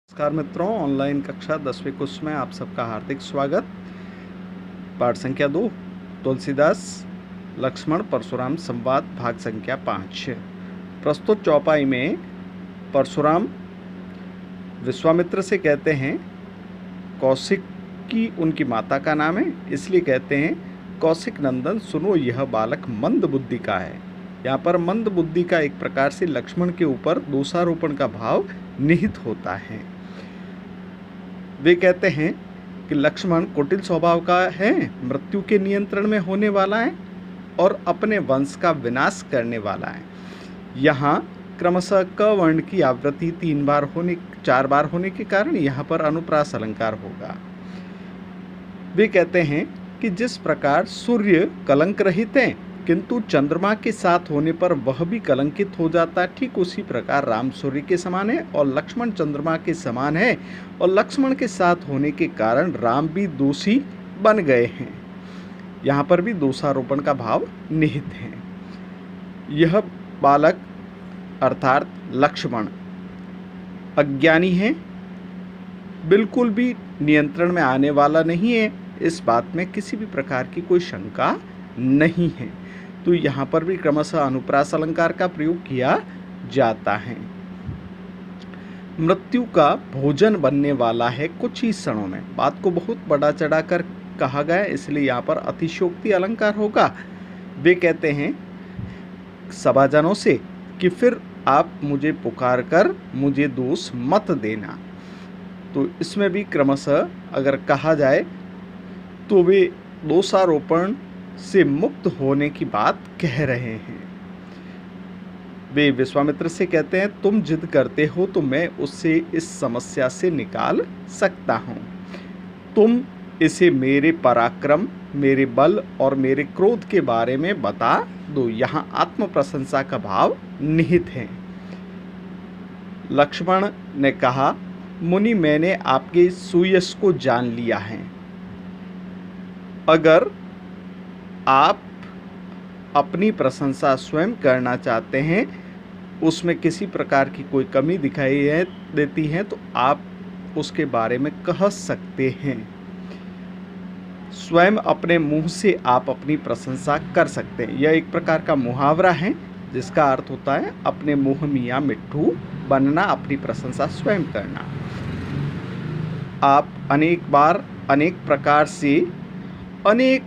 नमस्कार मित्रों, ऑनलाइन कक्षा 10वीं कुछ में आप सबका हार्दिक स्वागत। पाठ संख्या 2 तुलसीदास लक्ष्मण परशुराम संवाद भाग संख्या 5। प्रस्तुत चौपाई में परशुराम विश्वामित्र से कहते हैं, कौशिकी उनकी माता का नाम है, इसलिए कहते हैं कौशिक नंदन सुनो यह बालक मंद बुद्धि का है। यहाँ पर मंद बुद्धि का एक प्रकार से लक्ष्मण के ऊपर दोषारोपण का भाव निहित होता है। वे कहते हैं कि लक्ष्मण कुटिल स्वभाव का है, मृत्यु के नियंत्रण में होने वाला है और अपने वंश का विनाश करने वाला है। यहाँ क्रमशः क वर्ण की आवृत्ति 4 बार होने के कारण यहाँ पर अनुप्रास अलंकार होगा। वे कहते हैं कि जिस प्रकार सूर्य कलंक रहित है किंतु चंद्रमा के साथ होने पर वह भी कलंकित हो जाता है, ठीक उसी प्रकार राम सूर्य के समान है और लक्ष्मण चंद्रमा के समान है और लक्ष्मण के साथ होने के कारण राम भी दोषी बन गए हैं। यहाँ पर भी दोषारोपण का भाव निहित है। यह बालक अर्थात लक्ष्मण अज्ञानी है, बिल्कुल भी नियंत्रण में आने वाला नहीं है, इस बात में किसी भी प्रकार की कोई शंका नहीं है। तो यहाँ पर भी क्रमशः अनुप्रास अलंकार का प्रयोग किया जाता है। मृत्यु का भोजन बनने वाला है कुछ ही क्षणों में। बात को बहुत बड़ा चढ़ाकर कहा गया है, इसलिए यहाँ पर अतिशयोक्ति अलंकार होगा। वे कहते हैं सभाजनों से कि फिर आप मुझे पुकार कर मुझे दोष मत देना। तो इसमें भी क्रमशः अगर कहा जाए तो वे दोषारोपण से मुक्त होने की बात कह रहे हैं। वे विश्वामित्र से कहते हैं तुम जिद करते हो तो मैं उससे इस समस्या से निकाल सकता हूँ। तुम इसे मेरे पराक्रम, मेरे बल और मेरे क्रोध के बारे में बता दो। यहाँ आत्म प्रशंसा का भाव निहित है। लक्ष्मण ने कहा, मुनि मैंने आपके सुयश को जान लिया है। अगर आप अपनी प्रशंसा स्वयं करना चाहते हैं, उसमें किसी प्रकार की कोई कमी दिखाई देती है तो आप उसके बारे में कह सकते हैं। स्वयं अपने मुंह से आप अपनी प्रशंसा कर सकते हैं। यह एक प्रकार का मुहावरा है जिसका अर्थ होता है अपने मुंह मियाँ मिट्ठू बनना, अपनी प्रशंसा स्वयं करना। आप अनेक बार अनेक प्रकार से अनेक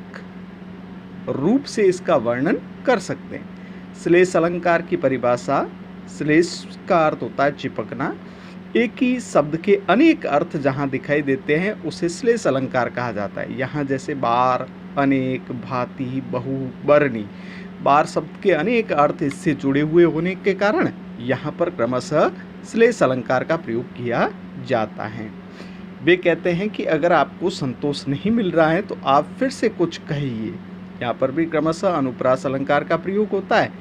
रूप से इसका वर्णन कर सकते हैं। श्लेष अलंकार की परिभाषा, श्लेष का अर्थ होता है चिपकना। एक ही शब्द के अनेक अर्थ जहाँ दिखाई देते हैं उसे श्लेष अलंकार कहा जाता है। यहाँ जैसे बार, अनेक, भांति, बहु, वर्णी, बार शब्द के अनेक अर्थ इससे जुड़े हुए होने के कारण यहाँ पर क्रमशः श्लेष अलंकार का प्रयोग किया जाता है। वे कहते हैं कि अगर आपको संतोष नहीं मिल रहा है तो आप फिर से कुछ कहिए। यहाँ पर भी क्रमशः अनुप्रास अलंकार का प्रयोग होता है।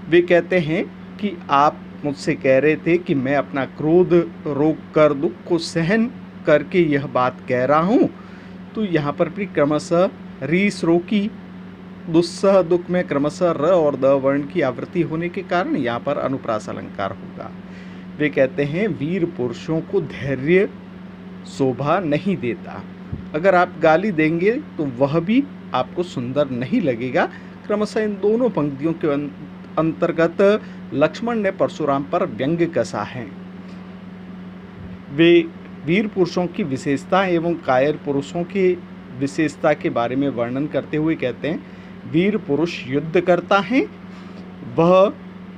वे कहते हैं कि आप मुझसे कह रहे थे कि मैं अपना क्रोध रोक कर दुख को सहन करके यह बात कह रहा हूँ। तो यहाँ पर भी क्रमशः रीस रोकी दुस्सह दुख में क्रमशः र और द वर्ण की आवृत्ति होने के कारण यहाँ पर अनुप्रास अलंकार होगा। वे कहते हैं वीर पुरुषों को धैर्य शोभा नहीं देता। अगर आप गाली देंगे तो वह भी आपको सुंदर नहीं लगेगा। क्रमशः इन दोनों पंक्तियों के अंतर्गत लक्ष्मण ने परशुराम पर व्यंग्य कसा है। वे वीर पुरुषों की विशेषता एवं कायर पुरुषों की विशेषता के बारे में वर्णन करते हुए कहते हैं, वीर पुरुष युद्ध करता है, वह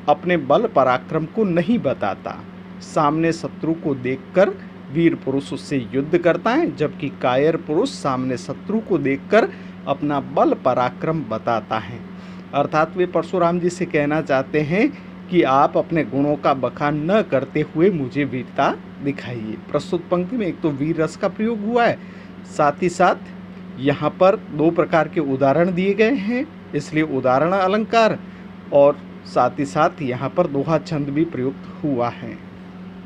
अपने बल पराक्रम को नहीं बताता। सामने शत्रु को देखकर वीर पुरुष उससे युद्ध करता है, जबकि कायर पुरुष सामने शत्रु को देखकर अपना बल पराक्रम बताता है। अर्थात वे परशुराम जी से कहना चाहते हैं कि आप अपने गुणों का बखान न करते हुए मुझे वीरता दिखाइए। प्रस्तुत पंक्ति में एक तो वीर रस का प्रयोग हुआ है, साथ ही साथ यहाँ पर 2 प्रकार के उदाहरण दिए गए हैं, इसलिए उदाहरण अलंकार और साथ ही साथ यहाँ पर दोहा छंद भी प्रयुक्त हुआ है।